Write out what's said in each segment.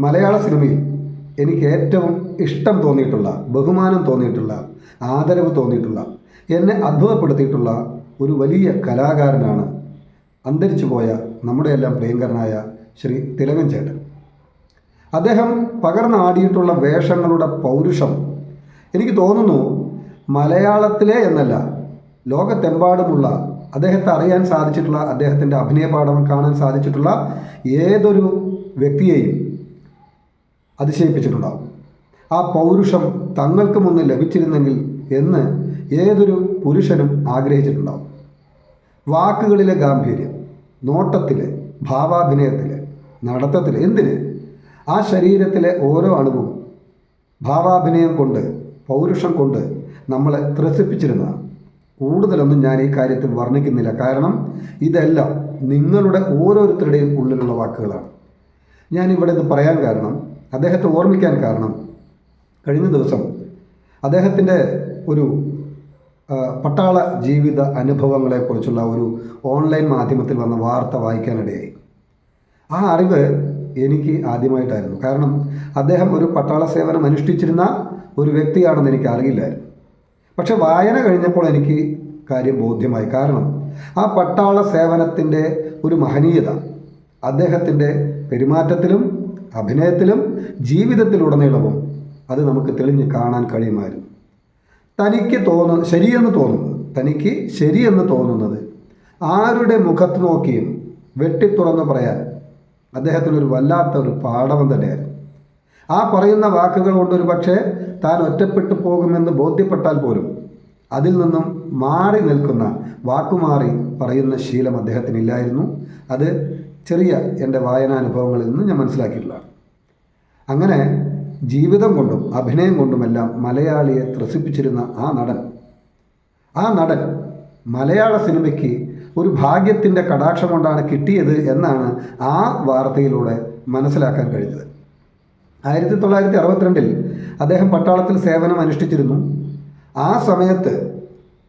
മലയാള സിനിമയിൽ എനിക്ക് ഏറ്റവും ഇഷ്ടം തോന്നിയിട്ടുള്ള, ബഹുമാനം തോന്നിയിട്ടുള്ള, ആദരവ് തോന്നിയിട്ടുള്ള, എന്നെ അത്ഭുതപ്പെടുത്തിയിട്ടുള്ള ഒരു വലിയ കലാകാരനാണ് അന്തരിച്ചു പോയ നമ്മുടെയെല്ലാം പ്രിയങ്കരനായ ശ്രീ തിലകൻ ചേട്ടൻ. അദ്ദേഹം പകർന്നാടിയിട്ടുള്ള വേഷങ്ങളുടെ പൗരുഷം എനിക്ക് തോന്നുന്നു മലയാളത്തിലെ എന്നല്ല, ലോകത്തെമ്പാടുമുള്ള അദ്ദേഹത്തെ അറിയാൻ സാധിച്ചിട്ടുള്ള, അദ്ദേഹത്തിൻ്റെ അഭിനയ പാഠം കാണാൻ സാധിച്ചിട്ടുള്ള ഏതൊരു വ്യക്തിയെയും അതിശയിപ്പിച്ചിട്ടുണ്ടാവും. ആ പൗരുഷം തങ്ങൾക്ക് മുന്നിൽ ലഭിച്ചിരുന്നെങ്കിൽ എന്ന് ഏതൊരു പുരുഷനും ആഗ്രഹിച്ചിട്ടുണ്ടാവും. വാക്കുകളിലെ ഗാംഭീര്യം, നോട്ടത്തിലെ, ഭാവാഭിനയത്തിലെ, നടത്തത്തിലെ, എന്തിന് ആ ശരീരത്തിലെ ഓരോ അണുവും ഭാവാഭിനയം കൊണ്ട്, പൗരുഷം കൊണ്ട് നമ്മളെ ത്രസിപ്പിച്ചിരുന്നതാണ്. കൂടുതലൊന്നും ഞാൻ ഈ കാര്യത്തിൽ വർണ്ണിക്കുന്നില്ല, കാരണം ഇതെല്ലാം നിങ്ങളുടെ ഓരോരുത്തരുടെയും ഉള്ളിലുള്ള വാക്കുകളാണ്. ഞാനിവിടെ ഇത് പറയാൻ കാരണം, അദ്ദേഹത്തെ ഓർമ്മിക്കാൻ കാരണം, കഴിഞ്ഞ ദിവസം അദ്ദേഹത്തിൻ്റെ ഒരു പട്ടാള ജീവിത അനുഭവങ്ങളെക്കുറിച്ചുള്ള ഒരു ഓൺലൈൻ മാധ്യമത്തിൽ വന്ന വാർത്ത വായിക്കാനിടയായി. ആ അറിവ് എനിക്ക് ആദ്യമായിട്ടായിരുന്നു. കാരണം അദ്ദേഹം ഒരു പട്ടാള സേവനം അനുഷ്ഠിച്ചിരുന്ന ഒരു വ്യക്തിയാണെന്ന് എനിക്ക് അറിയില്ലായിരുന്നു. പക്ഷെ വായന കഴിഞ്ഞപ്പോൾ എനിക്ക് കാര്യം ബോധ്യമായി. കാരണം ആ പട്ടാള സേവനത്തിൻ്റെ ഒരു മഹനീയത അദ്ദേഹത്തിൻ്റെ പെരുമാറ്റത്തിലും അഭിനയത്തിലും ജീവിതത്തിലുടനീളവും അത് നമുക്ക് തെളിഞ്ഞ് കാണാൻ കഴിയുമായിരുന്നു. തനിക്ക് ശരിയെന്ന് തോന്നുന്നത് ആരുടെ മുഖത്ത് നോക്കിയും വെട്ടിത്തുറന്ന് പറയാൻ അദ്ദേഹത്തിനൊരു വല്ലാത്ത ഒരു പാഠവം തന്നെയായിരുന്നു. ആ പറയുന്ന വാക്കുകൾ കൊണ്ടൊരു പക്ഷേ താൻ ഒറ്റപ്പെട്ടു പോകുമെന്ന് ബോധ്യപ്പെട്ടാൽ പോലും അതിൽ നിന്നും മാറി നിൽക്കുന്ന, വാക്കുമാറി പറയുന്ന ശീലം അദ്ദേഹത്തിനില്ലായിരുന്നു. അത് ചെറിയ എൻ്റെ വായനാനുഭവങ്ങളിൽ നിന്ന് ഞാൻ മനസ്സിലാക്കിയിട്ടുള്ളതാണ്. അങ്ങനെ ജീവിതം കൊണ്ടും അഭിനയം കൊണ്ടുമെല്ലാം മലയാളിയെ ത്രസിപ്പിച്ചിരുന്ന ആ നടൻ മലയാള സിനിമയ്ക്ക് ഒരു ഭാഗ്യത്തിൻ്റെ കടാക്ഷം കൊണ്ടാണ് കിട്ടിയത് എന്നാണ് ആ വാർത്തയിലൂടെ മനസ്സിലാക്കാൻ കഴിഞ്ഞത്. 1962 അദ്ദേഹം പട്ടാളത്തിൽ സേവനം അനുഷ്ഠിച്ചിരുന്നു. ആ സമയത്ത്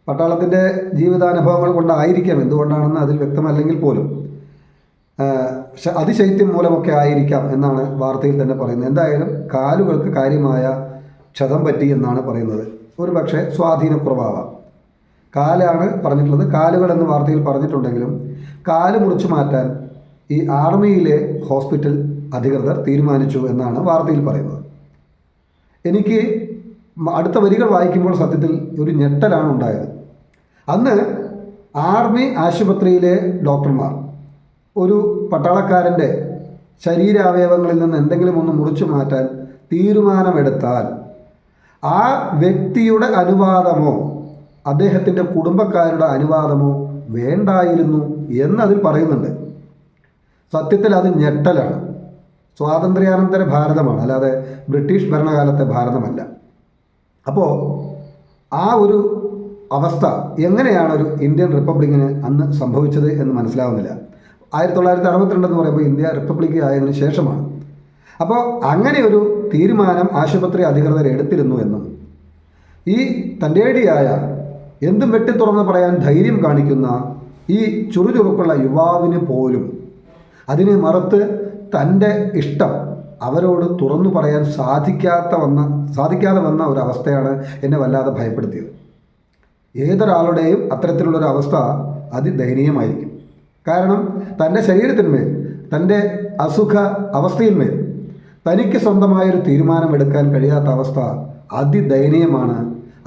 പട്ടാളത്തിൻ്റെ ജീവിതാനുഭവങ്ങൾ കൊണ്ടായിരിക്കാം, എന്തുകൊണ്ടാണെന്ന് അതിൽ വ്യക്തമല്ലെങ്കിൽ പോലും അതിശൈത്യം മൂലമൊക്കെ ആയിരിക്കാം എന്നാണ് വാർത്തയിൽ തന്നെ പറയുന്നത്. എന്തായാലും കാലുകൾക്ക് കാര്യമായ ക്ഷതം പറ്റി എന്നാണ് പറയുന്നത്. ഒരു പക്ഷേ സ്വാധീനക്കുറവാവാം. കാലാണ് പറഞ്ഞിട്ടുള്ളത്, കാലുകളെന്ന് വാർത്തയിൽ പറഞ്ഞിട്ടുണ്ടെങ്കിലും കാല് മുറിച്ചു മാറ്റാൻ ഈ ആർമിയിലെ ഹോസ്പിറ്റൽ അധികൃതർ തീരുമാനിച്ചു എന്നാണ് വാർത്തയിൽ പറയുന്നത്. എനിക്ക് അടുത്ത വരികൾ വായിക്കുമ്പോൾ സത്യത്തിൽ ഒരു ഞെട്ടലാണ് ഉണ്ടായത്. അന്ന് ആർമി ആശുപത്രിയിലെ ഡോക്ടർമാർ ഒരു പട്ടാളക്കാരൻ്റെ ശരീരാവയവങ്ങളിൽ നിന്ന് എന്തെങ്കിലും ഒന്ന് മുറിച്ചു മാറ്റാൻ തീരുമാനമെടുത്താൽ ആ വ്യക്തിയുടെ അനുവാദമോ അദ്ദേഹത്തിൻ്റെ കുടുംബക്കാരുടെ അനുവാദമോ വേണ്ടായിരുന്നു എന്നതിൽ പറയുന്നുണ്ട്. സത്യത്തിൽ അത് ഞെട്ടലാണ്. സ്വാതന്ത്ര്യാനന്തര ഭാരതമാണ്, അല്ലാതെ ബ്രിട്ടീഷ് ഭരണകാലത്തെ ഭാരതമല്ല. അപ്പോൾ ആ ഒരു അവസ്ഥ എങ്ങനെയാണ് ഒരു ഇന്ത്യൻ റിപ്പബ്ലിക്കിന് അന്ന് സംഭവിച്ചത് എന്ന് മനസ്സിലാവുന്നില്ല. 1962 എന്ന് പറയുമ്പോൾ ഇന്ത്യ റിപ്പബ്ലിക് ആയതിനു ശേഷമാണ്. അപ്പോൾ അങ്ങനെ ഒരു തീരുമാനം ആശുപത്രി അധികൃതർ എടുത്തിരുന്നു എന്നും ഈ തൻ്റേടിയായ എന്തും വെട്ടിത്തുറന്ന് പറയാൻ ധൈര്യം കാണിക്കുന്ന ഈ ചുറുചുറുക്കുള്ള യുവാവിന് പോലും അതിനെ മറുത്ത് തൻ്റെ ഇഷ്ടം അവരോട് തുറന്നു പറയാൻ സാധിക്കാതെ വന്ന ഒരവസ്ഥയാണ് എന്നെ വല്ലാതെ ഭയപ്പെടുത്തിയത്. ഏതൊരാളുടെയും അത്തരത്തിലുള്ളൊരു അവസ്ഥ അതിദയനീയമായിരിക്കും. കാരണം തൻ്റെ ശരീരത്തിന്മേൽ, തൻ്റെ അസുഖ അവസ്ഥയിന്മേൽ തനിക്ക് സ്വന്തമായൊരു തീരുമാനമെടുക്കാൻ കഴിയാത്ത അവസ്ഥ അതിദയനീയമാണ്.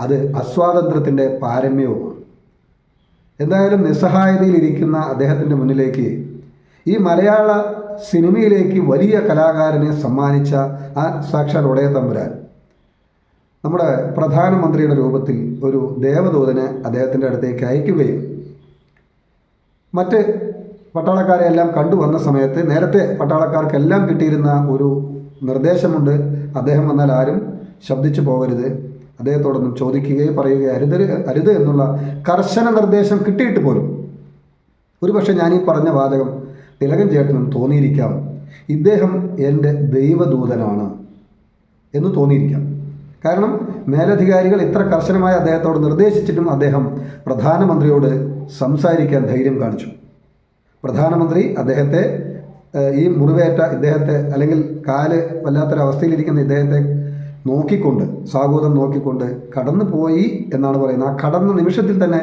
അത് അസ്വാതന്ത്ര്യത്തിൻ്റെ പാരമ്യവുമാണ്. എന്തായാലും നിസ്സഹായതയിലിരിക്കുന്ന അദ്ദേഹത്തിൻ്റെ മുന്നിലേക്ക് ഈ മലയാള സിനിമയിലേക്ക് വലിയ കലാകാരനെ സമ്മാനിച്ച ആ സാക്ഷാൽ ഒടയ തമ്പുരാൻ നമ്മുടെ പ്രധാനമന്ത്രിയുടെ രൂപത്തിൽ ഒരു ദേവദൂതനെ അദ്ദേഹത്തിൻ്റെ അടുത്തേക്ക് അയക്കുകയും മറ്റ് പട്ടാളക്കാരെ എല്ലാം കണ്ടുവന്ന സമയത്ത് നേരത്തെ പട്ടാളക്കാർക്കെല്ലാം കിട്ടിയിരുന്ന ഒരു നിർദ്ദേശമുണ്ട്. അദ്ദേഹം വന്നാൽ ആരും ശബ്ദിച്ചു പോകരുത്, അദ്ദേഹത്തോടൊന്നും ചോദിക്കുകയോ പറയുകയോ അരുത് എന്നുള്ള കർശന നിർദ്ദേശം കിട്ടിയിട്ട് പോലും ഒരുപക്ഷെ ഞാനീ പറഞ്ഞ വാചകം തിലകൻ ചേട്ടനും തോന്നിയിരിക്കാം, ഇദ്ദേഹം എൻ്റെ ദൈവദൂതനാണ് എന്ന് തോന്നിയിരിക്കാം. കാരണം മേലധികാരികൾ ഇത്ര കർശനമായി അദ്ദേഹത്തോട് നിർദ്ദേശിച്ചിട്ടും അദ്ദേഹം പ്രധാനമന്ത്രിയോട് സംസാരിക്കാൻ ധൈര്യം കാണിച്ചു. പ്രധാനമന്ത്രി അദ്ദേഹത്തെ ഈ മുറിവേറ്റ ഇദ്ദേഹത്തെ, അല്ലെങ്കിൽ കാല് വല്ലാത്തൊരവസ്ഥയിലിരിക്കുന്ന ഇദ്ദേഹത്തെ നോക്കിക്കൊണ്ട്, സാഗൂതം നോക്കിക്കൊണ്ട് കടന്നു പോയി എന്നാണ് പറയുന്നത്. ആ കടന്ന നിമിഷത്തിൽ തന്നെ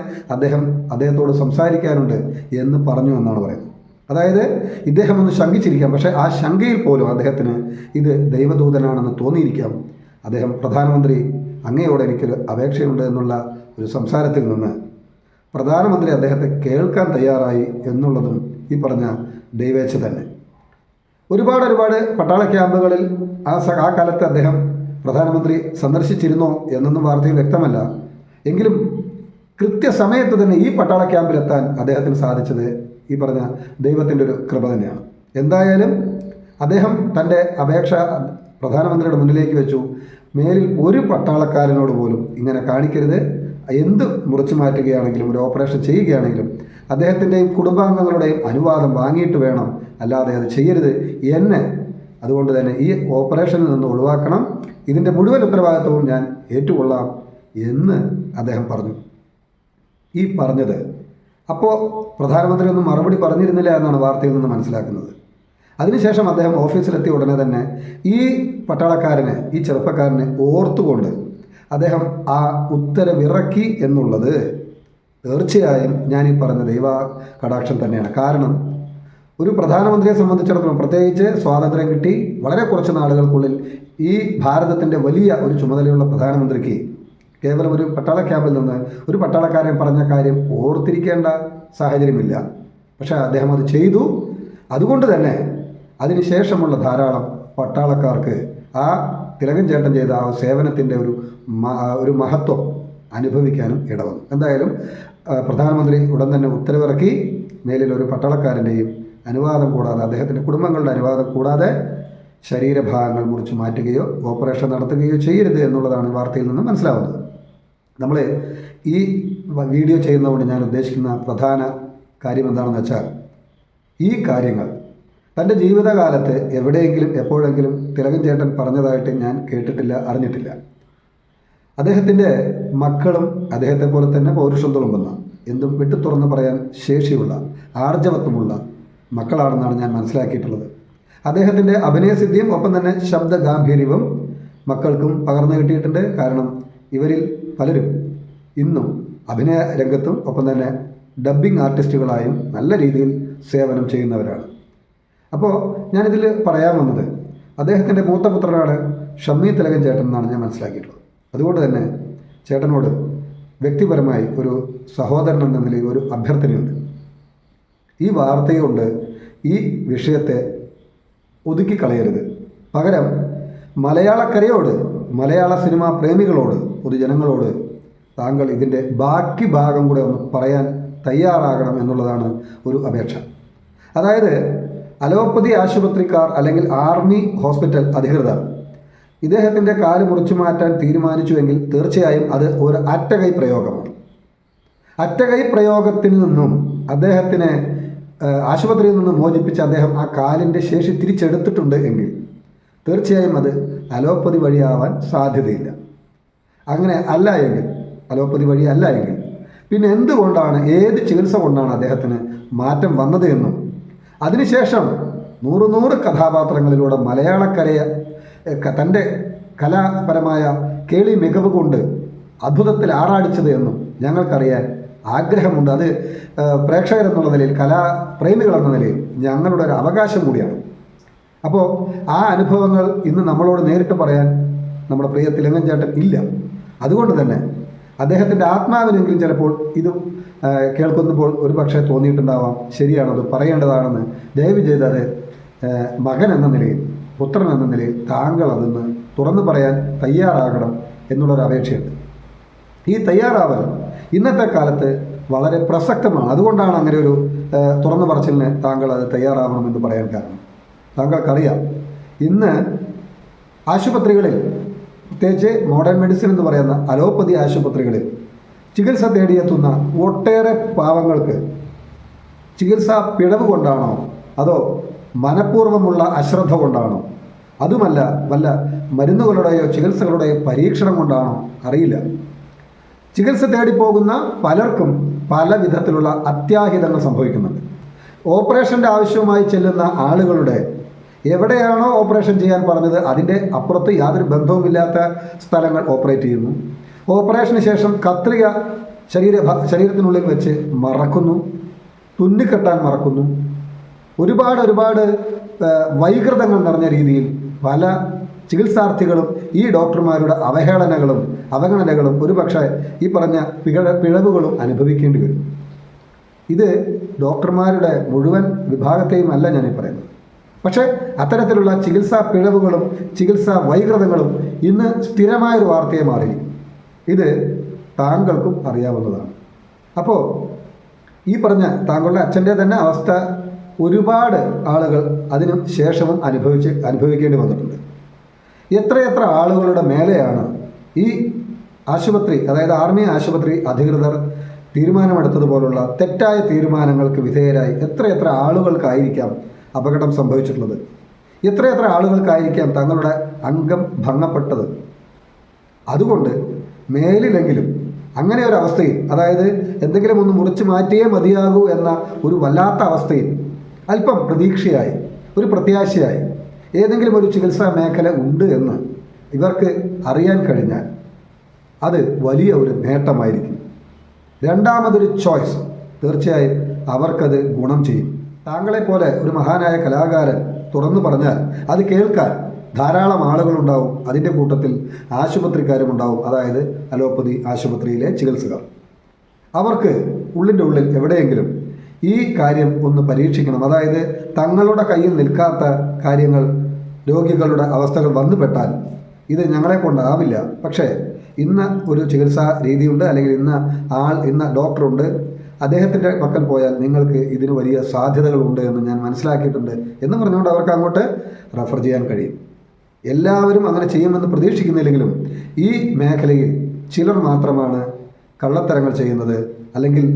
അദ്ദേഹത്തോട് സംസാരിക്കാനുണ്ട് എന്ന് പറഞ്ഞു എന്നാണ് പറയുന്നത്. അതായത് ഇദ്ദേഹം ഒന്ന് ശങ്കിച്ചിരിക്കാം, പക്ഷേ ആ ശങ്കയിൽ പോലും അദ്ദേഹത്തിന് ഇത് ദൈവദൂതനാണെന്ന് തോന്നിയിരിക്കാം. അദ്ദേഹം പ്രധാനമന്ത്രി, അങ്ങയോട് എനിക്കൊരു അപേക്ഷയുണ്ട് എന്നുള്ള ഒരു സംസാരത്തിൽ നിന്ന് പ്രധാനമന്ത്രി അദ്ദേഹത്തെ കേൾക്കാൻ തയ്യാറായി എന്നുള്ളതും ഈ പറഞ്ഞ ദൈവേച്ഛ തന്നെ. ഒരുപാട് പട്ടാള ക്യാമ്പുകളിൽ ആ കാലത്ത് അദ്ദേഹം പ്രധാനമന്ത്രി സന്ദർശിച്ചിരുന്നോ എന്നൊന്നും വാർത്തയിൽ വ്യക്തമല്ല. എങ്കിലും കൃത്യസമയത്ത് തന്നെ ഈ പട്ടാള ക്യാമ്പിലെത്താൻ അദ്ദേഹത്തിന് സാധിച്ചത് ഈ പറഞ്ഞ ദൈവത്തിൻ്റെ ഒരു കൃപ തന്നെയാണ്. എന്തായാലും അദ്ദേഹം തൻ്റെ അപേക്ഷ പ്രധാനമന്ത്രിയുടെ മുന്നിലേക്ക് വെച്ചു. മേലിൽ ഒരു പട്ടാളക്കാരനോട് പോലും ഇങ്ങനെ കാണിക്കരുത്. എന്ത് മുറിച്ചു മാറ്റുകയാണെങ്കിലും, ഒരു ഓപ്പറേഷൻ ചെയ്യുകയാണെങ്കിലും അദ്ദേഹത്തിൻ്റെയും കുടുംബാംഗങ്ങളുടെയും അനുവാദം വാങ്ങിയിട്ട് വേണം, അല്ലാതെ അത് ചെയ്യരുത് എന്നെ. അതുകൊണ്ട് തന്നെ ഈ ഓപ്പറേഷനിൽ നിന്ന് ഒഴിവാക്കണം, ഇതിൻ്റെ മുഴുവൻ ഉത്തരവാദിത്വവും ഞാൻ ഏറ്റുകൊള്ളാം എന്ന് അദ്ദേഹം പറഞ്ഞു. ഈ പറഞ്ഞത് അപ്പോൾ പ്രധാനമന്ത്രി ഒന്നും മറുപടി പറഞ്ഞിരുന്നില്ല എന്നാണ് വാർത്തയിൽ നിന്ന് മനസ്സിലാക്കുന്നത്. അതിനുശേഷം അദ്ദേഹം ഓഫീസിലെത്തിയ ഉടനെ തന്നെ ഈ പട്ടാളക്കാരനെ, ഈ ചെറുപ്പക്കാരനെ ഓർത്തുകൊണ്ട് അദ്ദേഹം ആ ഉത്തരവിറക്കി എന്നുള്ളത് തീർച്ചയായും ഞാനീ പറഞ്ഞ ദൈവ കടാക്ഷം തന്നെയാണ്. കാരണം ഒരു പ്രധാനമന്ത്രിയെ സംബന്ധിച്ചിടത്തോളം, പ്രത്യേകിച്ച് സ്വാതന്ത്ര്യം കിട്ടി വളരെ കുറച്ച് നാളുകൾക്കുള്ളിൽ ഈ ഭാരതത്തിൻ്റെ വലിയ ഒരു ചുമതലയുള്ള പ്രധാനമന്ത്രിക്ക് കേവലം ഒരു പട്ടാള ക്യാമ്പിൽ നിന്ന് ഒരു പട്ടാളക്കാരൻ പറഞ്ഞ കാര്യം ഓർത്തിരിക്കേണ്ട സാഹചര്യമില്ല. പക്ഷേ അദ്ദേഹം അത് ചെയ്തു. അതുകൊണ്ട് തന്നെ അതിനുശേഷമുള്ള ധാരാളം പട്ടാളക്കാർക്ക് ആ തിലകൻ ചേട്ടൻ ചെയ്ത ആ സേവനത്തിൻ്റെ ഒരു മഹത്വം അനുഭവിക്കാനും ഇടവന്നു. എന്തായാലും പ്രധാനമന്ത്രി ഉടൻ തന്നെ ഉത്തരവിറക്കി, മേലിൽ ഒരു പട്ടാളക്കാരൻ്റെയും അനുവാദം കൂടാതെ, അദ്ദേഹത്തിൻ്റെ കുടുംബങ്ങളുടെ അനുവാദം കൂടാതെ ശരീരഭാഗങ്ങൾ മുറിച്ച് മാറ്റുകയോ ഓപ്പറേഷൻ നടത്തുകയോ ചെയ്യരുത് എന്നുള്ളതാണ് വാർത്തയിൽ നിന്ന് മനസ്സിലാവുന്നത്. നമ്മൾ ഈ വീഡിയോ ചെയ്യുന്നതുകൊണ്ട് ഞാൻ ഉദ്ദേശിക്കുന്ന പ്രധാന കാര്യം എന്താണെന്ന് വെച്ചാൽ, ഈ കാര്യങ്ങൾ തൻ്റെ ജീവിതകാലത്ത് എവിടെയെങ്കിലും എപ്പോഴെങ്കിലും തിലകൻ ചേട്ടൻ പറഞ്ഞതായിട്ട് ഞാൻ കേട്ടിട്ടില്ല, അറിഞ്ഞിട്ടില്ല. അദ്ദേഹത്തിൻ്റെ മക്കളും അദ്ദേഹത്തെ പോലെ തന്നെ പൗരുഷം തുളുമ്പുന്ന, എന്തും വിട്ടു തുറന്ന് പറയാൻ ശേഷിയുള്ള, ആർജവത്വമുള്ള മക്കളാണെന്നാണ് ഞാൻ മനസ്സിലാക്കിയിട്ടുള്ളത്. അദ്ദേഹത്തിൻ്റെ അഭിനയസിദ്ധിയും ഒപ്പം തന്നെ ശബ്ദ ഗാംഭീര്യവും മക്കൾക്കും പകർന്നു കിട്ടിയിട്ടുണ്ട്. കാരണം ഇവരിൽ പലരും ഇന്നും അഭിനയ രംഗത്തും ഒപ്പം തന്നെ ഡബ്ബിംഗ് ആർട്ടിസ്റ്റുകളായും നല്ല രീതിയിൽ സേവനം ചെയ്യുന്നവരാണ്. അപ്പോൾ ഞാനിതിൽ പറയാൻ വന്നത്, അദ്ദേഹത്തിൻ്റെ മൂത്ത പുത്രനാണ് ഷമ്മി തിലകൻ ചേട്ടൻ എന്നാണ് ഞാൻ മനസ്സിലാക്കിയിട്ടുള്ളത്. അതുകൊണ്ട് തന്നെ ചേട്ടനോട് വ്യക്തിപരമായി ഒരു സഹോദരൻ എന്ന നിലയിൽ ഒരു അഭ്യർത്ഥനയുണ്ട്. ഈ വാർത്തയുകൊണ്ട് ഈ വിഷയത്തെ ഒതുക്കിക്കളയരുത്. പകരം മലയാളക്കരയോട്, മലയാള സിനിമാ പ്രേമികളോട്, പൊതുജനങ്ങളോട് താങ്കൾ ഇതിൻ്റെ ബാക്കി ഭാഗം കൂടെ ഒന്ന് പറയാൻ തയ്യാറാകണം എന്നുള്ളതാണ് ഒരു അപേക്ഷ. അതായത് അലോപ്പതി ആശുപത്രിക്കാർ അല്ലെങ്കിൽ ആർമി ഹോസ്പിറ്റൽ അധികൃതർ ഇദ്ദേഹത്തിൻ്റെ കാല് മുറിച്ചു മാറ്റാൻ തീരുമാനിച്ചുവെങ്കിൽ തീർച്ചയായും അത് ഒരു അറ്റകൈ പ്രയോഗമാണ്. അറ്റകൈ പ്രയോഗത്തിൽ നിന്നും അദ്ദേഹത്തിനെ ആശുപത്രിയിൽ നിന്ന് മോചിപ്പിച്ച് അദ്ദേഹം ആ കാലിൻ്റെ ശേഷി തിരിച്ചെടുത്തിട്ടുണ്ട് എങ്കിൽ തീർച്ചയായും അത് അലോപ്പതി വഴിയാവാൻ സാധ്യതയില്ല. അങ്ങനെ അല്ല എങ്കിൽ, അലോപ്പതി വഴി അല്ല എങ്കിൽ പിന്നെ എന്തുകൊണ്ടാണ്, ഏത് ചികിത്സ കൊണ്ടാണ് അദ്ദേഹത്തിന് മാറ്റം വന്നത് എന്നും അതിനുശേഷം 100 കഥാപാത്രങ്ങളിലൂടെ മലയാളക്കരയെ തൻ്റെ കലാപരമായ കേളി മികവ് കൊണ്ട് അദ്ഭുതത്തിൽ ആറാടിച്ചത് എന്നും ഞങ്ങൾക്കറിയാൻ ആഗ്രഹമുണ്ട്. അത് പ്രേക്ഷകരെന്നുള്ള നിലയിൽ, കലാപ്രേമികളെന്ന നിലയിൽ ഞങ്ങളുടെ ഒരു അവകാശം കൂടിയാണ്. അപ്പോൾ ആ അനുഭവങ്ങൾ ഇന്ന് നമ്മളോട് നേരിട്ട് പറയാൻ നമ്മുടെ പ്രിയ തിലകൻ ചേട്ടൻ ഇല്ല. അതുകൊണ്ട് തന്നെ അദ്ദേഹത്തിൻ്റെ ആത്മാവിനെങ്കിലും ചിലപ്പോൾ ഇത് കേൾക്കുമ്പോൾ ഒരു പക്ഷേ തോന്നിയിട്ടുണ്ടാവാം, ശരിയാണത് പറയേണ്ടതാണെന്ന്. ദയവ് ചെയ്ത് അത് മകൻ എന്ന നിലയിൽ, പുത്രൻ എന്ന നിലയിൽ താങ്കൾ അതൊന്ന് തുറന്നു പറയാൻ തയ്യാറാകണം എന്നുള്ളൊരു അപേക്ഷയുണ്ട്. ഈ തയ്യാറാവൽ ഇന്നത്തെ കാലത്ത് വളരെ പ്രസക്തമാണ്. അതുകൊണ്ടാണ് അങ്ങനെ ഒരു തുറന്നു പറച്ചിലിന് താങ്കൾ അത് തയ്യാറാവണമെന്ന് പറയാൻ കാരണം. താങ്കൾക്കറിയാം, ഇന്ന് ആശുപത്രികളിൽ, പ്രത്യേകിച്ച് മോഡേൺ മെഡിസിൻ എന്ന് പറയുന്ന അലോപ്പതി ആശുപത്രികളിൽ ചികിത്സ തേടിയെത്തുന്ന ഒട്ടേറെ പാവങ്ങൾക്ക് ചികിത്സാ പിഴവ് കൊണ്ടാണോ അതോ മനഃപൂർവ്വമുള്ള അശ്രദ്ധ കൊണ്ടാണോ, അതുമല്ല വല്ല മരുന്നുകളുടെയോ ചികിത്സകളുടെയോ പരീക്ഷണം കൊണ്ടാണോ അറിയില്ല, ചികിത്സ തേടിപ്പോകുന്ന പലർക്കും പല വിധത്തിലുള്ള അത്യാഹിതങ്ങൾ സംഭവിക്കുന്നുണ്ട്. ഓപ്പറേഷൻ്റെ ആവശ്യവുമായി ചെല്ലുന്ന ആളുകളുടെ എവിടെയാണോ ഓപ്പറേഷൻ ചെയ്യാൻ പറഞ്ഞത് അതിൻ്റെ അപ്പുറത്ത് യാതൊരു ബന്ധവുമില്ലാത്ത സ്ഥലങ്ങൾ ഓപ്പറേറ്റ് ചെയ്യുന്നു. ഓപ്പറേഷന് ശേഷം കത്രിക ശരീരത്തിനുള്ളിൽ വെച്ച് മറക്കുന്നു, തുന്നിക്കെട്ടാൻ മറക്കുന്നു. ഒരുപാട് വൈകൃതങ്ങൾ നിറഞ്ഞ രീതിയിൽ പല ചികിത്സാർത്ഥികളും ഈ ഡോക്ടർമാരുടെ അവഗണനകളും ഒരുപക്ഷെ ഈ പറഞ്ഞ പിഴവുകളും അനുഭവിക്കേണ്ടി വരും. ഇത് ഡോക്ടർമാരുടെ മുഴുവൻ വിഭാഗത്തെയും അല്ല ഞാനീ പറയുന്നത്. പക്ഷേ അത്തരത്തിലുള്ള ചികിത്സാ പിഴവുകളും ചികിത്സാ വൈകൃതങ്ങളും ഇന്ന് സ്ഥിരമായൊരു വാർത്തയെ മാറി. ഇത് താങ്കൾക്കും അറിയാവുന്നതാണ്. അപ്പോൾ ഈ പറഞ്ഞ താങ്കളുടെ അച്ഛൻ്റെ തന്നെ അവസ്ഥ ഒരുപാട് ആളുകൾ അതിനു ശേഷവും അനുഭവിക്കേണ്ടി വന്നിട്ടുണ്ട്. എത്രയെത്ര ആളുകളുടെ മേലെയാണ് ഈ ആശുപത്രി, അതായത് ആർമി ആശുപത്രി അധികൃതർ തീരുമാനമെടുത്തതുപോലുള്ള തെറ്റായ തീരുമാനങ്ങൾക്ക് വിധേയരായി എത്രയെത്ര ആളുകൾക്കായിരിക്കാം അപകടം സംഭവിച്ചിട്ടുള്ളത്, എത്രയെത്ര ആളുകൾക്കായിരിക്കാം തങ്ങളുടെ അംഗം ഭംഗപ്പെട്ടത്. അതുകൊണ്ട് മേലിലെങ്കിലും അങ്ങനെ ഒരു അവസ്ഥയിൽ, അതായത് എന്തെങ്കിലും ഒന്ന് മുറിച്ച് മാറ്റിയേ മതിയാകൂ എന്ന ഒരു വല്ലാത്ത അവസ്ഥയിൽ അല്പം പ്രതീക്ഷയായി, ഒരു പ്രത്യാശയായി ഏതെങ്കിലും ഒരു ചികിത്സാ മേഖല ഉണ്ട് എന്ന് ഇവർക്ക് അറിയാൻ കഴിഞ്ഞാൽ അത് വലിയ ഒരു നേട്ടമായിരിക്കും. രണ്ടാമതൊരു ചോയ്സ് തീർച്ചയായും അവർക്കത് ഗുണം ചെയ്യും. താങ്കളെപ്പോലെ ഒരു മഹാനായ കലാകാരൻ തുറന്നു പറഞ്ഞാൽ അത് കേൾക്കാൻ ധാരാളം ആളുകളുണ്ടാവും. അതിൻ്റെ കൂട്ടത്തിൽ ആശുപത്രിക്കാരുമുണ്ടാവും, അതായത് അലോപ്പതി ആശുപത്രിയിലെ ചികിത്സകർ. അവർക്ക് ഉള്ളിൻ്റെ ഉള്ളിൽ എവിടെയെങ്കിലും ഈ കാര്യം ഒന്ന് പരീക്ഷിക്കണം, അതായത് തങ്ങളുടെ കയ്യിൽ നിൽക്കാത്ത കാര്യങ്ങൾ, രോഗികളുടെ അവസ്ഥകൾ വന്നുപെട്ടാൽ ഇത് ഞങ്ങളെ കൊണ്ടാവില്ല, പക്ഷേ ഇന്ന് ഒരു ചികിത്സാ രീതിയുണ്ട്, അല്ലെങ്കിൽ ഇന്ന ഡോക്ടറുണ്ട്, അദ്ദേഹത്തിൻ്റെ പക്കൽ പോയാൽ നിങ്ങൾക്ക് ഇതിന് വലിയ സാധ്യതകളുണ്ട് എന്ന് ഞാൻ മനസ്സിലാക്കിയിട്ടുണ്ട് എന്ന് പറഞ്ഞുകൊണ്ട് അവർക്ക് അങ്ങോട്ട് റെഫർ ചെയ്യാൻ കഴിയും. എല്ലാവരും അങ്ങനെ ചെയ്യുമെന്ന് പ്രതീക്ഷിക്കുന്നില്ലെങ്കിലും ഈ മേഖലയിൽ ചിലർ മാത്രമാണ് കള്ളത്തരങ്ങൾ ചെയ്യുന്നത്, അല്ലെങ്കിൽ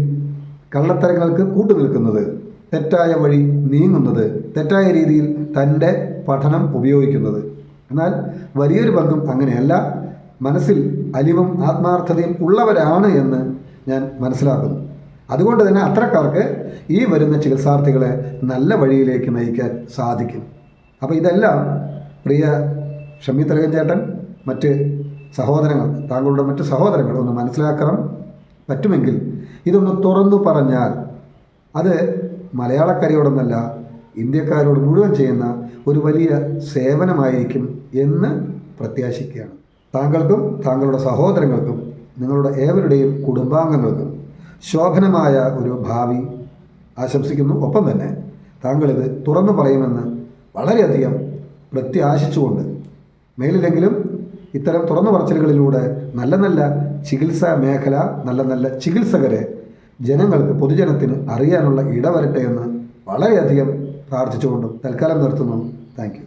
കള്ളത്തരങ്ങൾക്ക് കൂട്ടുനിൽക്കുന്നത്, തെറ്റായ വഴി നീങ്ങുന്നത്, തെറ്റായ രീതിയിൽ തൻ്റെ പഠനം ഉപയോഗിക്കുന്നത്. എന്നാൽ വലിയൊരു പങ്കും അങ്ങനെയല്ല, മനസ്സിൽ അലിവും ആത്മാർത്ഥതയും ഉള്ളവരാണ് എന്ന് ഞാൻ മനസ്സിലാക്കുന്നു. അതുകൊണ്ട് തന്നെ അത്തരക്കാർക്ക് ഈ വരുന്ന ചികിത്സാർത്ഥികളെ നല്ല വഴിയിലേക്ക് നയിക്കാൻ സാധിക്കും. അപ്പോൾ ഇതെല്ലാം പ്രിയ ഷമി തിലകൻ ചേട്ടൻ, മറ്റ് സഹോദരങ്ങൾ, താങ്കളുടെ മറ്റ് സഹോദരങ്ങൾ ഒന്ന് മനസ്സിലാക്കണം. പറ്റുമെങ്കിൽ ഇതൊന്ന് തുറന്നു പറഞ്ഞാൽ അത് മലയാളക്കരയോടൊന്നല്ല ഇന്ത്യക്കാരോട് മുഴുവൻ ചെയ്യുന്ന ഒരു വലിയ സേവനമായിരിക്കും എന്ന് പ്രത്യാശിക്കുകയാണ്. താങ്കൾക്കും താങ്കളുടെ സഹോദരങ്ങൾക്കും നിങ്ങളുടെ ഏവരുടെയും കുടുംബാംഗങ്ങൾക്കും ശോഭനമായ ഒരു ഭാവി ആശംസിക്കുന്നു. ഒപ്പം തന്നെ താങ്കളിത് തുറന്നു പറയുമെന്ന് വളരെയധികം പ്രത്യാശിച്ചുകൊണ്ട് മേലിലെങ്കിലും ഇത്തരം തുറന്നു പറച്ചിലുകളിലൂടെ നല്ല ചികിത്സാ മേഖല, നല്ല ചികിത്സകരെ ജനങ്ങൾക്ക്, പൊതുജനത്തിന് അറിയാനുള്ള ഇടവരട്ടെ എന്ന് വളരെയധികം പ്രാർത്ഥിച്ചുകൊണ്ടും തൽക്കാലം നിർത്തുന്നു. Thank you.